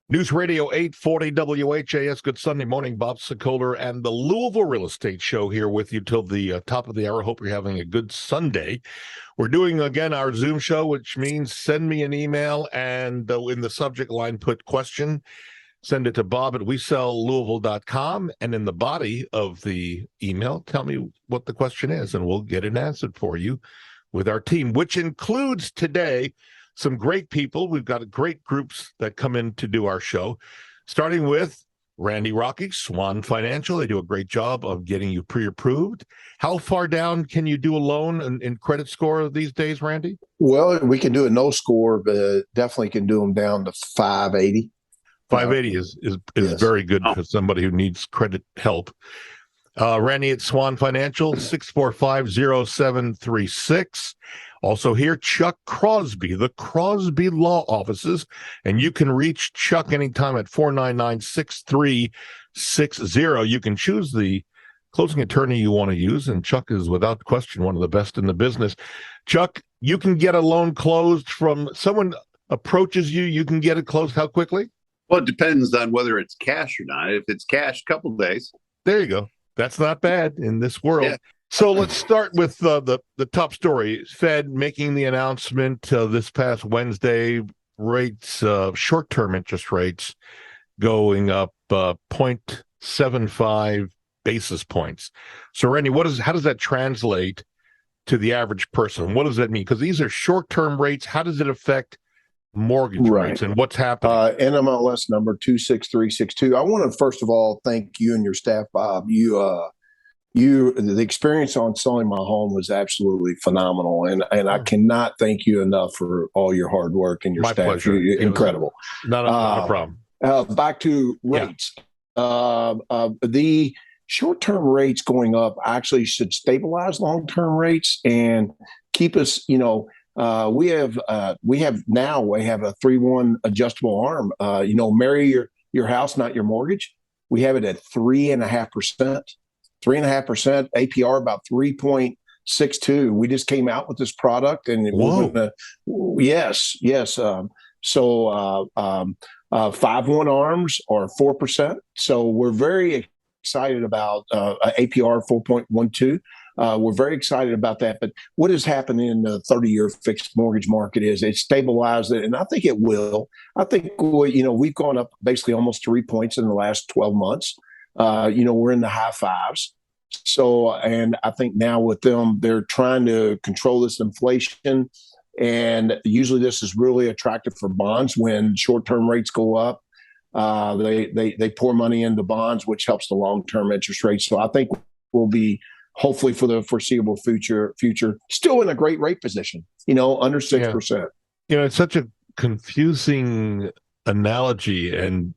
News Radio 840 WHAS. Good Sunday morning. Bob Sokoler and the Louisville Real Estate Show here with you till the top of the hour. Hope you're having a good Sunday. We're doing, again, our Zoom show, which means send me an email and in the subject line, put question. Send it to bob@WeSellLouisville.com. And in the body of the email, tell me what the question is, and we'll get it answered for you with our team, which includes today some great people. We've got great groups that come in to do our show, starting with Randy Rocky, Swan Financial. They do a great job of getting you pre-approved. How far down can you do a loan in credit score these days, Randy? Well, we can do a no score, but definitely can do them down to 580. 580 is Yes. very good for somebody who needs credit help. Randy at Swan Financial, 645-0736. Also here, Chuck Crosby, the Crosby Law Offices. And you can reach Chuck anytime at 499-6360. You can choose the closing attorney you want to use, and Chuck is without question one of the best in the business. Chuck, you can get a loan closed from someone approaches you. You can get it closed how quickly? Well, it depends on whether it's cash or not. If it's cash, a couple of days. There you go. That's not bad in this world. Yeah. So let's start with the top story. Fed making the announcement this past Wednesday, rates, short-term interest rates going up 0.75 basis points. So, Randy, how does that translate to the average person? What does that mean? Because these are short-term rates. How does it affect mortgage rates and what's happening? NMLS number 26362. I want to first of all thank you and your staff, Bob. The experience on selling my home was absolutely phenomenal, and I cannot thank you enough for all your hard work and your My staff. pleasure. You're incredible. Not a problem. Back to rates. The short-term rates going up actually should stabilize long-term rates and keep us. We have a 3-1 adjustable arm. Marry your house, not your mortgage. We have it at 3.5%. 3.5% APR, about 3.62. We just came out with this product, and yes. 5-1 arms are 4%. So we're very excited about APR 4.12. We're very excited about that. But what has happened in the 30-year fixed mortgage market is it stabilized it, and I think it will. I think we've gone up basically almost 3 points in the last 12 months. We're in the high fives. So, and I think now with them, they're trying to control this inflation. And usually this is really attractive for bonds when short-term rates go up. They pour money into bonds, which helps the long-term interest rates. So I think we'll be, hopefully for the foreseeable future, still in a great rate position, under 6%. It's such a confusing analogy and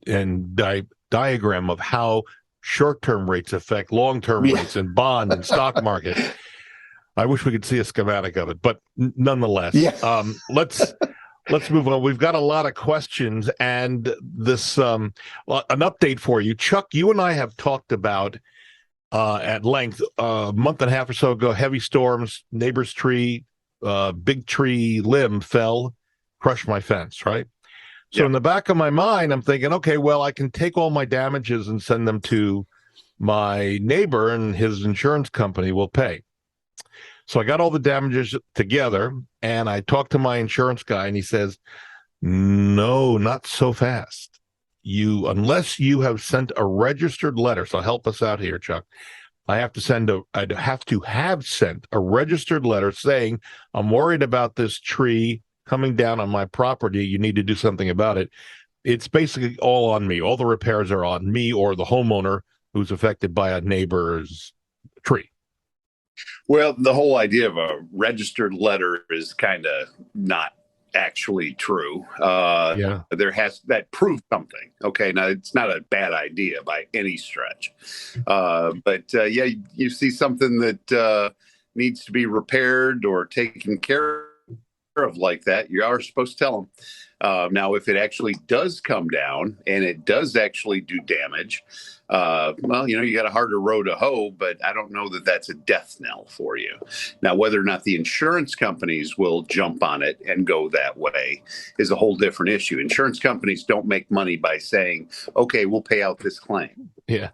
diagram of how short-term rates affect long-term rates in bond and stock market. I wish we could see a schematic of it, but nonetheless, let's move on. We've got a lot of questions and this an update for you. Chuck, you and I have talked about at length a month and a half or so ago, heavy storms, neighbor's tree, big tree limb fell, crushed my fence, right? So in the back of my mind, I'm thinking, okay, well, I can take all my damages and send them to my neighbor and his insurance company will pay. So I got all the damages together and I talked to my insurance guy and he says, no, not so fast. Unless you have sent a registered letter. So help us out here, Chuck. I'd have to have sent a registered letter saying, I'm worried about this tree coming down on my property. You need to do something about it. It's basically all on me. All the repairs are on me or the homeowner who's affected by a neighbor's tree. Well, the whole idea of a registered letter is kind of not actually true. That proves something. Okay, now it's not a bad idea by any stretch, but you see something that needs to be repaired or taken care of. of like that, you are supposed to tell them. Now, if it actually does come down and it does actually do damage, well, you got a harder row to hoe, but I don't know that that's a death knell for you. Now, whether or not the insurance companies will jump on it and go that way is a whole different issue. Insurance companies don't make money by saying, okay, we'll pay out this claim. Yeah.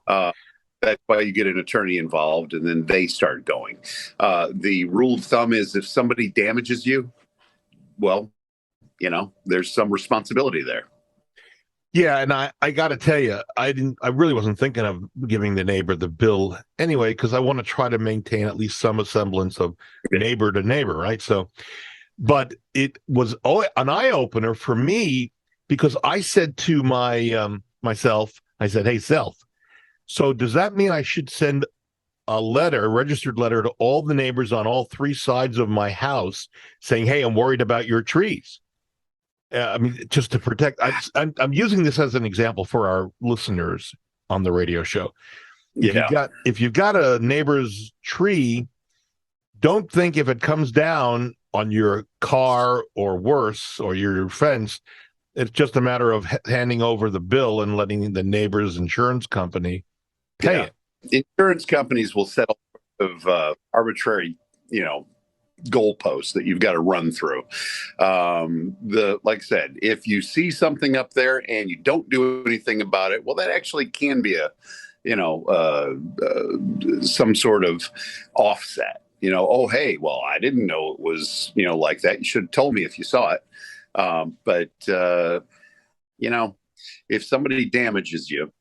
That's why you get an attorney involved, and then they start going. The rule of thumb is if somebody damages you, well, there's some responsibility there. Yeah, and I got to tell you, I really wasn't thinking of giving the neighbor the bill anyway, because I want to try to maintain at least some semblance of neighbor to neighbor, right? So, but it was an eye opener for me, because I said to myself, I said, "Hey, self, so does that mean I should send a registered letter to all the neighbors on all three sides of my house saying, hey, I'm worried about your trees?" I mean, just to protect. I'm using this as an example for our listeners on the radio show. If you've got a neighbor's tree, don't think if it comes down on your car or worse, or your fence, it's just a matter of handing over the bill and letting the neighbor's insurance company pay it. Insurance companies will set all of arbitrary, goalposts that you've got to run through. Like I said, if you see something up there and you don't do anything about it, well, that actually can be some sort of offset. Oh, hey, well, I didn't know it was, like that. You should have told me if you saw it. But if somebody damages you,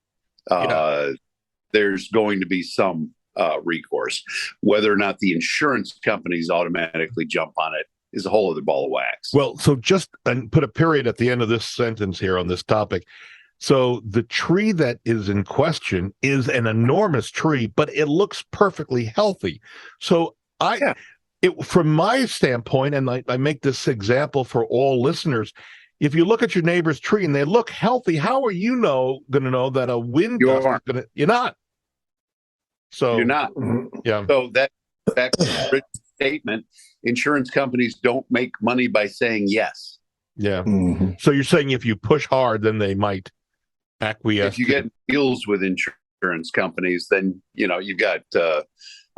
there's going to be some recourse. Whether or not the insurance companies automatically jump on it is a whole other ball of wax. Well, so just put a period at the end of this sentence here on this topic. So the tree that is in question is an enormous tree, but it looks perfectly healthy. So from my standpoint, and I make this example for all listeners, if you look at your neighbor's tree and they look healthy, how are you going to know that a wind gust is going to? You're not. So you're not. Yeah. So that back to the written statement, insurance companies don't make money by saying yes. Yeah. Mm-hmm. So you're saying if you push hard, then they might acquiesce. If you get deals with insurance companies, then you've got a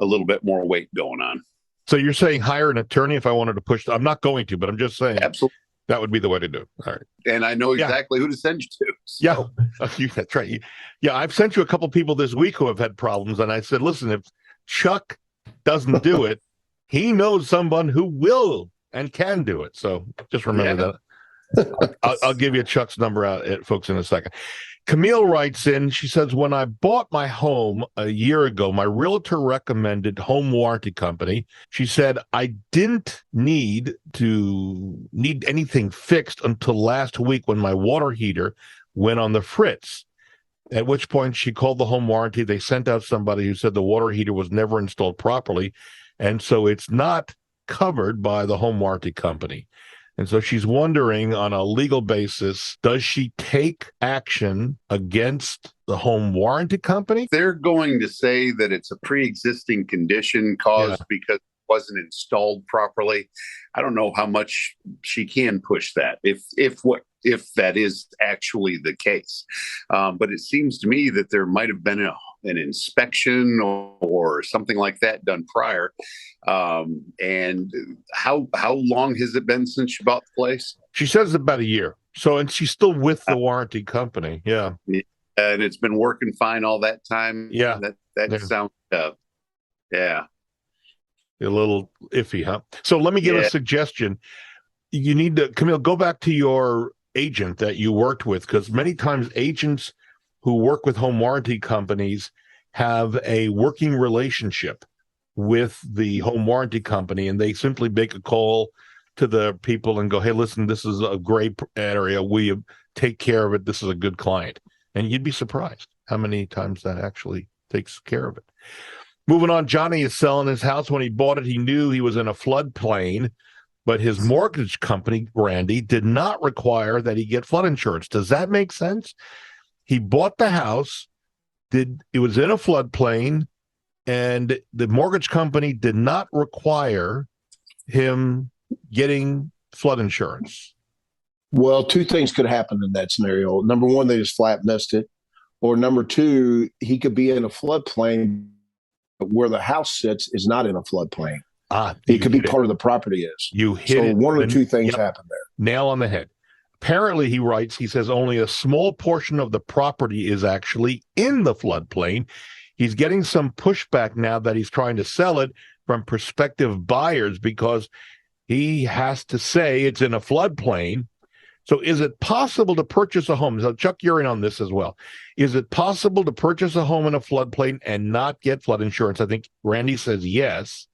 little bit more weight going on. So you're saying hire an attorney if I wanted to push. I'm not going to, but I'm just saying. Absolutely. That would be the way to do it. All right. And I know exactly who to send you to. So. Yeah, that's right. Yeah, I've sent you a couple people this week who have had problems. And I said, listen, if Chuck doesn't do it, he knows someone who will and can do it. So just remember that. I'll give you Chuck's number out, folks, in a second. Camille writes in, she says, when I bought my home a year ago, my realtor recommended home warranty company. She said, I didn't need anything fixed until last week when my water heater went on the fritz, at which point she called the home warranty. They sent out somebody who said the water heater was never installed properly, and so it's not covered by the home warranty company. And so she's wondering, on a legal basis, does she take action against the home warranty company? They're going to say that it's a pre-existing condition caused because it wasn't installed properly. I don't know how much she can push that, if that is actually the case. But it seems to me that there might have been an inspection or something like that done prior. And how long has it been since you bought the place? She says about a year. So, and she's still with the warranty company. Yeah. And it's been working fine all that time. Yeah. That sounds, a little iffy, huh? So let me give a suggestion. You need to, Camille, go back to your agent that you worked with, because many times agents who work with home warranty companies have a working relationship with the home warranty company, and they simply make a call to the people and go, hey, listen, this is a gray area. We take care of it. This is a good client. And you'd be surprised how many times that actually takes care of it. Moving on, Johnny is selling his house. When he bought it, he knew he was in a floodplain, but his mortgage company, Randy, did not require that he get flood insurance. Does that make sense? He bought the house, it was in a floodplain, and the mortgage company did not require him getting flood insurance? Well, two things could happen in that scenario. Number one, they just flat missed it. Or number two, he could be in a floodplain where the house sits is not in a floodplain. It could be part of the property is. You hit it. So one of the two things happen there. Nail on the head. Apparently, he says only a small portion of the property is actually in the floodplain. He's getting some pushback now that he's trying to sell it from prospective buyers because he has to say it's in a floodplain. So is it possible to purchase a home? So Chuck, you're in on this as well. Is it possible to purchase a home in a floodplain and not get flood insurance? I think Randy says yes.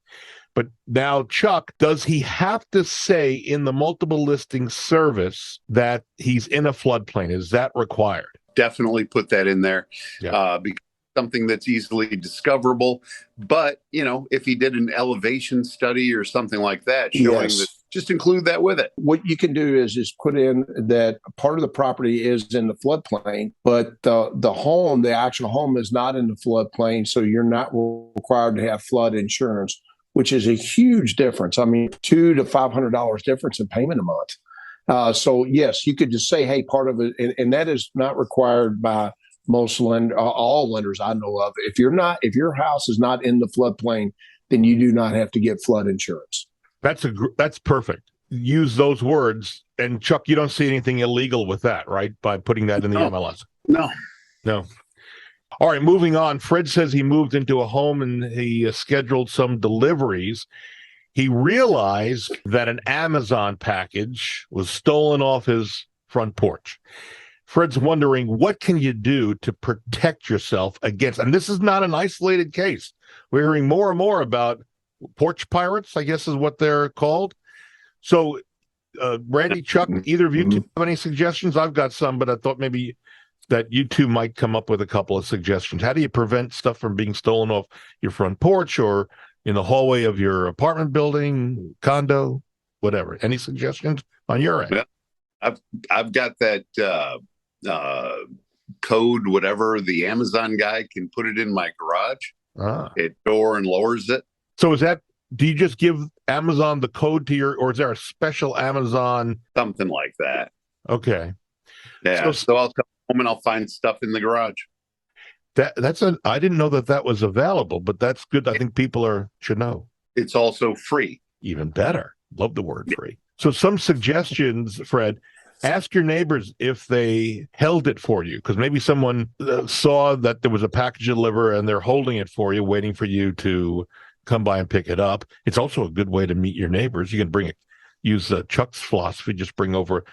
But now, Chuck, does he have to say in the multiple listing service that he's in a floodplain? Is that required? Definitely put that in there. Because something that's easily discoverable. But, if he did an elevation study or something like that, showing that, just include that with it. What you can do is just put in that part of the property is in the floodplain, but the actual home is not in the floodplain. So you're not required to have flood insurance, which is a huge difference. I mean, $200 to $500 difference in payment a month. So yes, you could just say, hey, part of it, and that is not required by all lenders I know of. If your house is not in the floodplain, then you do not have to get flood insurance. That's perfect. Use those words. And Chuck, you don't see anything illegal with that, right? By putting that in the MLS. No. All right, moving on. Fred says he moved into a home and he scheduled some deliveries. He realized that an Amazon package was stolen off his front porch. Fred's wondering, what can you do to protect yourself against, and this is not an isolated case. We're hearing more and more about porch pirates, I guess is what they're called. So, Randy, Chuck, either of you two have any suggestions? I've got some, but I thought maybe that you two might come up with a couple of suggestions. How do you prevent stuff from being stolen off your front porch or in the hallway of your apartment building, condo, whatever? Any suggestions on your end? Yeah, I've got that code, whatever the Amazon guy can put it in my garage. It door and lowers it. So do you just give Amazon the code to or is there a special Amazon? Something like that. Okay. Yeah. So I'll come home and I'll find stuff in the garage. I didn't know that was available, but that's good. I think people should know. It's also free. Even better. Love the word free. So some suggestions, Fred. Ask your neighbors if they held it for you, because maybe someone saw that there was a package to deliver and they're holding it for you, waiting for you to come by and pick it up. It's also a good way to meet your neighbors. You can use Chuck's philosophy, just bring over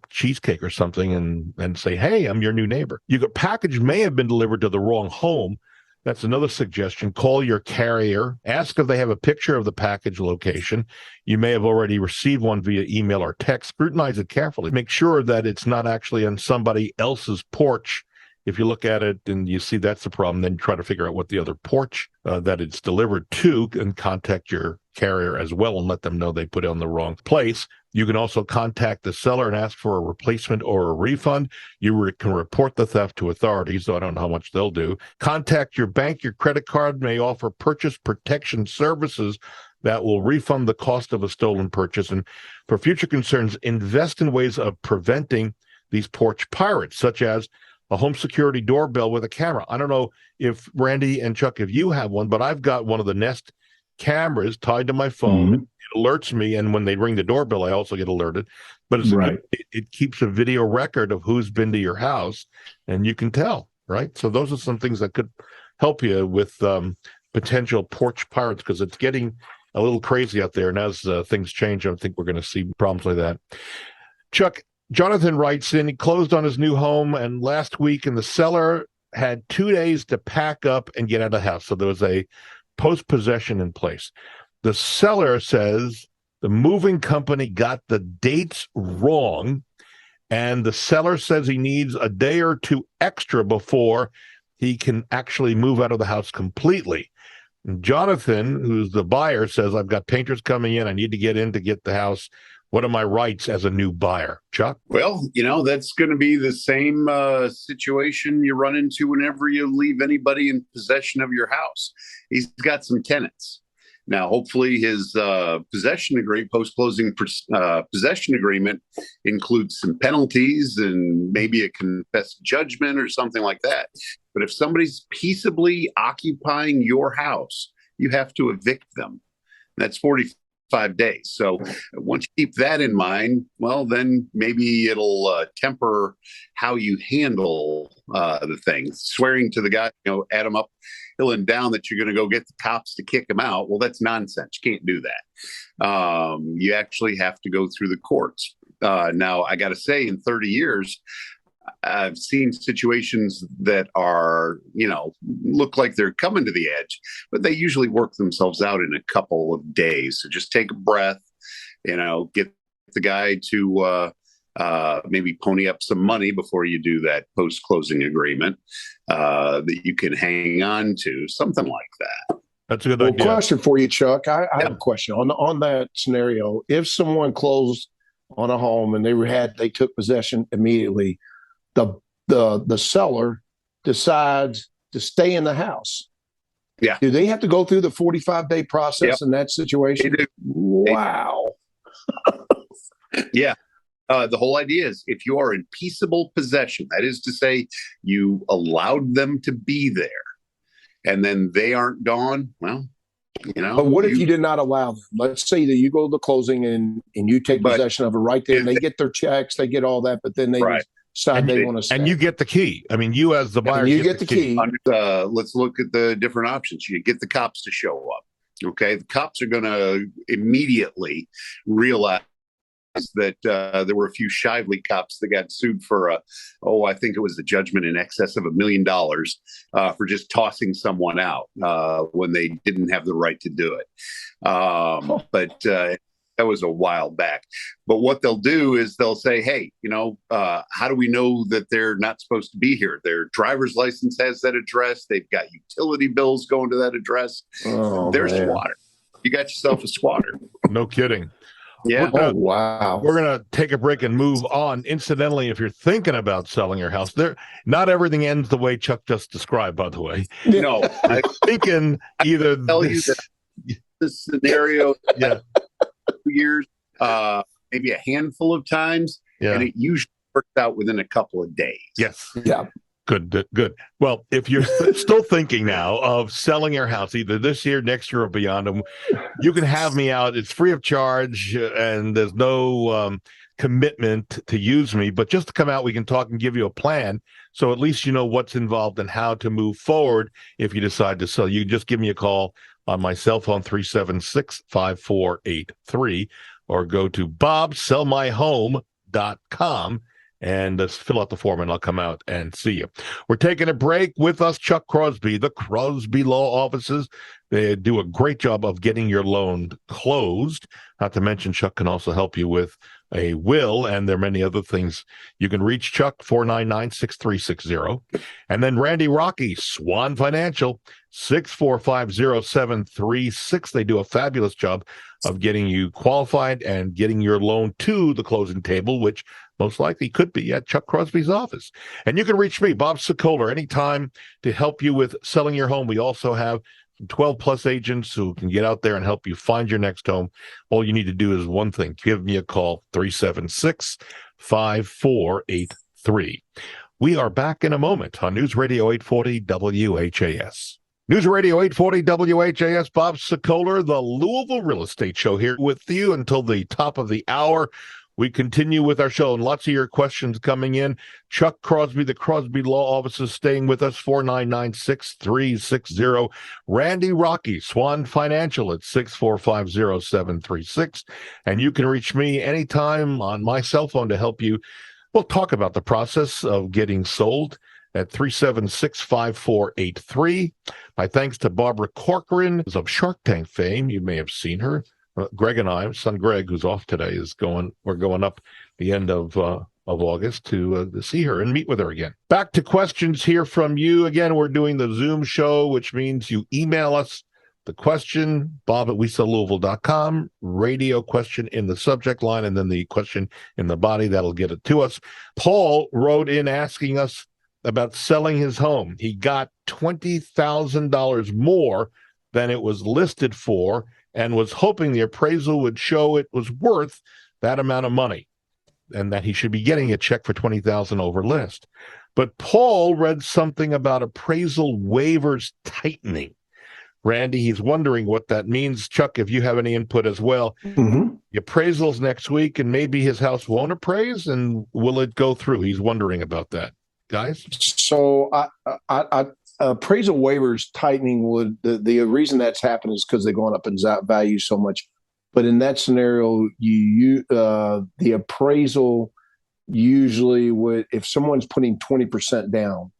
cheesecake or something and say, hey, I'm your new neighbor. Your package may have been delivered to the wrong home. That's another suggestion. Call your carrier. Ask if they have a picture of the package location. You may have already received one via email or text. Scrutinize it carefully. Make sure that it's not actually on somebody else's porch. If you look at it and you see that's the problem, then try to figure out what the other porch that it's delivered to and contact your carrier as well and let them know they put it on the wrong place. You can also contact the seller and ask for a replacement or a refund. You can report the theft to authorities, though I don't know how much they'll do. Contact your bank. Your credit card may offer purchase protection services that will refund the cost of a stolen purchase. And for future concerns, invest in ways of preventing these porch pirates, such as a home security doorbell with a camera. I don't know if Randy and Chuck, if you have one, but I've got one of the Nest cameras tied to my phone. It alerts me, and when they ring the doorbell, I also get alerted. But it keeps a video record of who's been to your house, and you can tell, right? So those are some things that could help you with potential porch pirates, because it's getting a little crazy out there. And as things change, I think we're going to see problems like that. Chuck, Jonathan writes in, he closed on his new home and last week, and the seller had 2 days to pack up and get out of the house. So there was a post-possession in place. The seller says the moving company got the dates wrong, and the seller says he needs a day or two extra before he can actually move out of the house completely. And Jonathan, who's the buyer, says, I've got painters coming in. I need to get in to get the house. What are my rights as a new buyer? Chuck? Well, that's going to be the same situation you run into whenever you leave anybody in possession of your house. He's got some tenants. Now, hopefully, his possession agreement, post-closing possession agreement, includes some penalties and maybe a confessed judgment or something like that. But if somebody's peaceably occupying your house, you have to evict them. That's 45 days. So once you keep that in mind, well, then maybe it'll temper how you handle the thing. Swearing to the guy, add him up, hill and down, that you're going to go get the cops to kick him out. Well, that's nonsense. You can't do that. You actually have to go through the courts. Now, I got to say, in 30 years, I've seen situations that are, look like they're coming to the edge, but they usually work themselves out in a couple of days. So just take a breath, get the guy to maybe pony up some money before you do that post-closing agreement that you can hang on to, something like that. That's a good idea. Question for you, Chuck. I have a question on that scenario. If someone closed on a home and they took possession immediately, the seller decides to stay in the house. Yeah. Do they have to go through the 45-day process in that situation? They do. Wow. Yeah. The whole idea is, if you are in peaceable possession, that is to say, you allowed them to be there, and then they aren't gone, well, But what if you did not allow them? Let's say that you go to the closing and you take possession of it right there, and they get their checks, they get all that, but then they decide they want to stay. And you get the key. I mean, you as the buyer, you get the key. Let's look at the different options. You get the cops to show up. Okay, the cops are going to immediately realize that there were a few Shively cops that got sued for I think it was the judgment in excess of $1 million for just tossing someone out when they didn't have the right to do it. But that was a while back. But what they'll do is they'll say, hey, how do we know that they're not supposed to be here? Their driver's license has that address. They've got utility bills going to that address. They're a squatter. You got yourself a squatter. No kidding. Yeah. Wow. We're going to take a break and move on. Incidentally, if you're thinking about selling your house, not everything ends the way Chuck just described, by the way. No. I'm thinking either this scenario, 2 years, maybe a handful of times, and it usually works out within a couple of days. Yes. Yeah. Good. Well, if you're still thinking now of selling your house, either this year, next year, or beyond, you can have me out. It's free of charge, and there's no commitment to use me. But just to come out, we can talk and give you a plan, so at least you know what's involved and how to move forward if you decide to sell. You can just give me a call on my cell phone, 376-5483, or go to bobsellmyhome.com. and fill out the form, and I'll come out and see you. We're taking a break. With us, Chuck Crosby, the Crosby Law Offices. They do a great job of getting your loan closed. Not to mention, Chuck can also help you with a will, and there are many other things. You can reach Chuck, 499-6360. And then Randy Rocky, Swan Financial, 6450736. They do a fabulous job of getting you qualified and getting your loan to the closing table, which most likely could be at Chuck Crosby's office. And you can reach me, Bob Sokoler, anytime to help you with selling your home. We also have 12-plus agents who can get out there and help you find your next home. All you need to do is one thing. Give me a call, 376-5483. We are back in a moment on News Radio 840 WHAS. News Radio 840 WHAS, Bob Sokoler, the Louisville Real Estate Show, here with you until the top of the hour. We continue with our show, and lots of your questions coming in. Chuck Crosby, the Crosby Law Office, is staying with us, 499-6360. Randy Rocky, Swan Financial, at 6450736. And you can reach me anytime on my cell phone to help you. We'll talk about the process of getting sold at 376-5483. My thanks to Barbara Corcoran of Shark Tank fame. You may have seen her. Greg and I, son Greg, who's off today, we're going up the end of August to see her and meet with her again. Back to questions here from you. Again, we're doing the Zoom show, which means you email us the question, bob@wesellouisville.com, radio question in the subject line, and then the question in the body. That'll get it to us. Paul wrote in asking us about selling his home. He got $20,000 more than it was listed for, and was hoping the appraisal would show it was worth that amount of money and that he should be getting a check for $20,000 over list. But Paul read something about appraisal waivers tightening. Randy, he's wondering what that means. Chuck, if you have any input as well. The appraisal's next week, and maybe his house won't appraise, and will it go through? He's wondering about that. Guys? So appraisal waivers tightening would, the reason that's happened is because they're going up in value so much. But in that scenario, the appraisal usually would, if someone's putting 20% down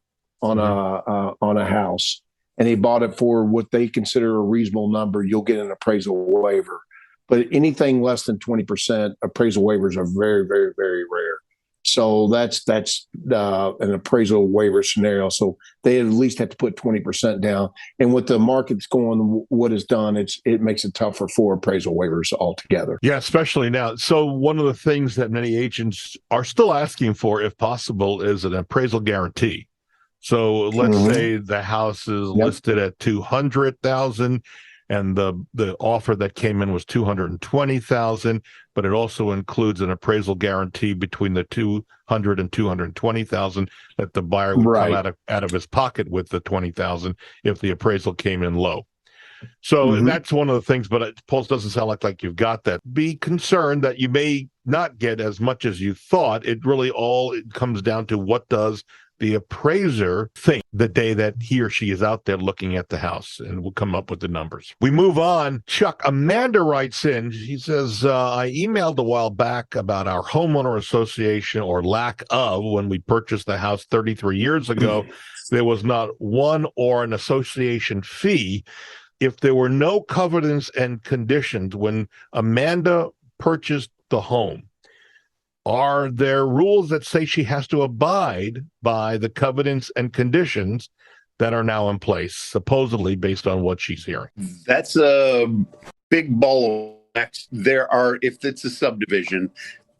on a house and they bought it for what they consider a reasonable number, you'll get an appraisal waiver. But anything less than 20%, appraisal waivers are very, very, very rare. So that's an appraisal waiver scenario. So they at least have to put 20% down. And with the market's going, what it's done, it makes it tougher for appraisal waivers altogether. Yeah, especially now. So one of the things that many agents are still asking for, if possible, is an appraisal guarantee. So let's say the house is listed at $200,000. And the offer that came in was $220,000, but it also includes an appraisal guarantee between the $200,000 and $220,000 that the buyer would come out of his pocket with the $20,000 if the appraisal came in low. So that's one of the things, but it doesn't sound like you've got that. Be concerned that you may not get as much as you thought. It really it comes down to what does the appraiser think the day that he or she is out there looking at the house, and we'll come up with the numbers. We move on. Chuck, Amanda writes in. She says, I emailed a while back about our homeowner association, or lack of, when we purchased the house 33 years ago. There was not one or an association fee. If there were no covenants and conditions when Amanda purchased the home, are there rules that say she has to abide by the covenants and conditions that are now in place, supposedly based on what she's hearing? That's a big ball of wax. There are, if it's a subdivision,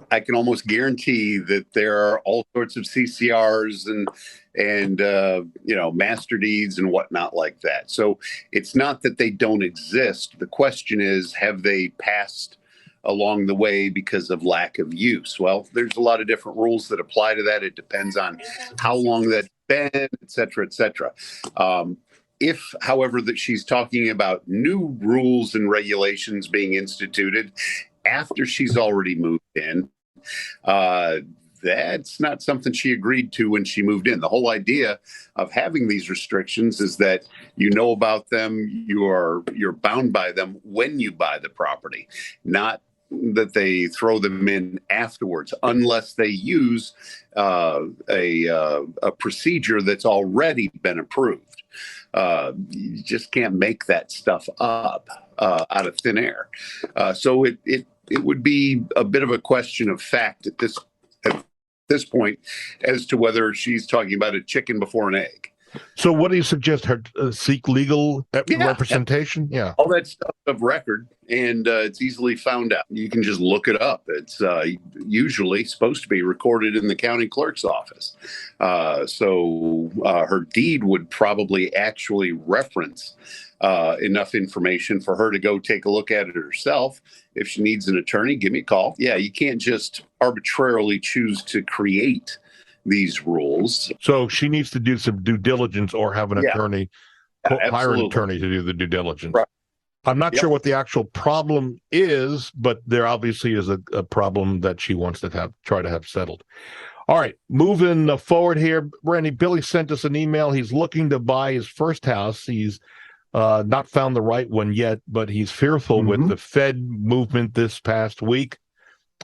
I can almost guarantee that there are all sorts of CCRs and master deeds and whatnot like that. So it's not that they don't exist. The question is, have they passed along the way because of lack of use? Well, there's a lot of different rules that apply to that. It depends on how long that's been, et cetera, et cetera. If, however, that she's talking about new rules and regulations being instituted after she's already moved in, that's not something she agreed to when she moved in. The whole idea of having these restrictions is that you know about them, you're bound by them when you buy the property, not that they throw them in afterwards, unless they use a procedure that's already been approved. You just can't make that stuff up out of thin air. So it would be a bit of a question of fact at this point as to whether she's talking about a chicken before an egg. So what do you suggest? Her seek legal representation? Yeah. All that stuff of record, and it's easily found out. You can just look it up. It's usually supposed to be recorded in the county clerk's office. So her deed would probably actually reference enough information for her to go take a look at it herself. If she needs an attorney, give me a call. Yeah, you can't just arbitrarily choose to create these rules. So she needs to do some due diligence, or have an attorney, hire an attorney to do the due diligence. Right. I'm not sure what the actual problem is, but there obviously is a problem that she wants to try to have settled. All right, moving forward here, Randy, Billy sent us an email. He's looking to buy his first house. He's not found the right one yet, but he's fearful with the Fed movement this past week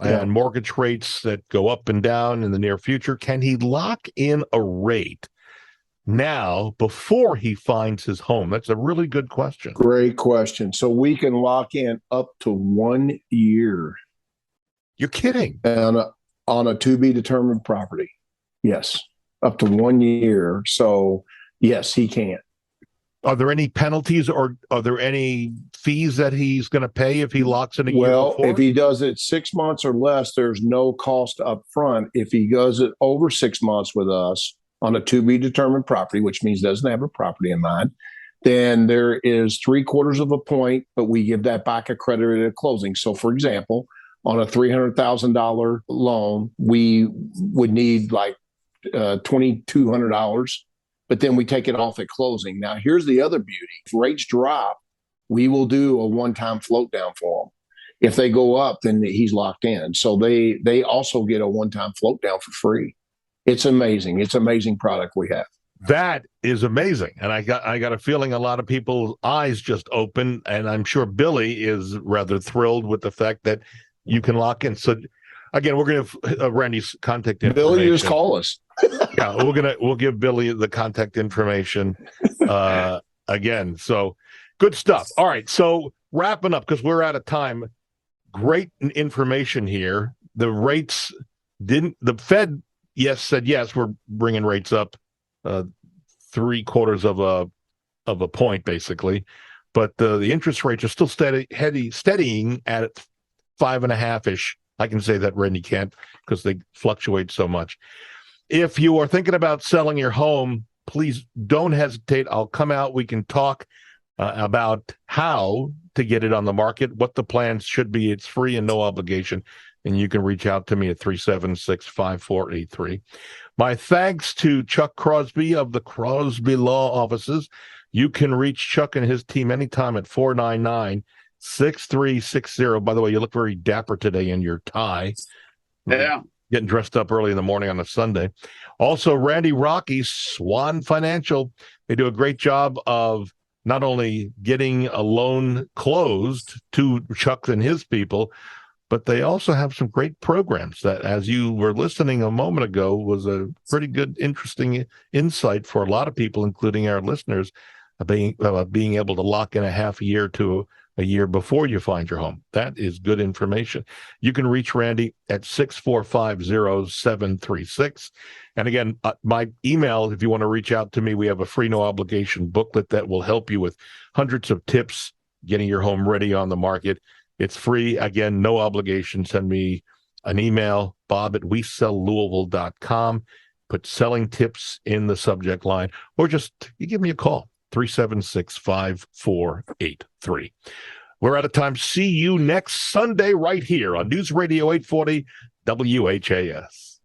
and mortgage rates that go up and down in the near future. Can he lock in a rate now before he finds his home? That's a really good question. Great question. So we can lock in up to 1 year. You're kidding. On a to be determined property. Yes. Up to 1 year. So yes, he can. Are there any penalties, or are there any fees that he's going to pay if he locks in a year before? Well, if he does it 6 months or less, there's no cost up front. If he does it over 6 months with us on a to be determined property, which means doesn't have a property in mind, then there is 3/4 of a point, but we give that back accredited at closing. So, for example, on a $300,000 loan, we would need like $2,200, but then we take it off at closing. Now, here's the other beauty. If rates drop, we will do a one-time float down for them. If they go up, then he's locked in. So they also get a one-time float down for free. It's amazing. It's an amazing product we have. That is amazing. And I got a feeling a lot of people's eyes just opened, and I'm sure Billy is rather thrilled with the fact that you can lock in. So again, we're going to have Randy's contact information. Billy, just call us. Yeah, we'll give Billy the contact information again. So good stuff. All right. So wrapping up, because we're out of time. Great information here. The rates the Fed, said yes, we're bringing rates up 3/4 of a point, basically. But the interest rates are still steadying at 5.5-ish. I can say that Randy can't because they fluctuate so much. If you are thinking about selling your home, please don't hesitate. I'll come out. We can talk about how to get it on the market, what the plans should be. It's free and no obligation. And you can reach out to me at 376-5483. My thanks to Chuck Crosby of the Crosby Law Offices. You can reach Chuck and his team anytime at 499-6360. By the way, you look very dapper today in your tie. Yeah. Getting dressed up early in the morning on a Sunday. Also, Randy Rocky, Swan Financial. They do a great job of not only getting a loan closed to Chuck and his people, but they also have some great programs that, as you were listening a moment ago, was a pretty good, interesting insight for a lot of people, including our listeners, being able to lock in a half a year to a year before you find your home. That is good information. You can reach Randy at 645-0736. And again, my email, if you want to reach out to me, we have a free no obligation booklet that will help you with hundreds of tips getting your home ready on the market. It's free. Again, no obligation. Send me an email, bob@WeSellLouisville.com. Put selling tips in the subject line, or just you give me a call, 376-5483. We're out of time. See you next Sunday right here on News Radio 840 WHAS.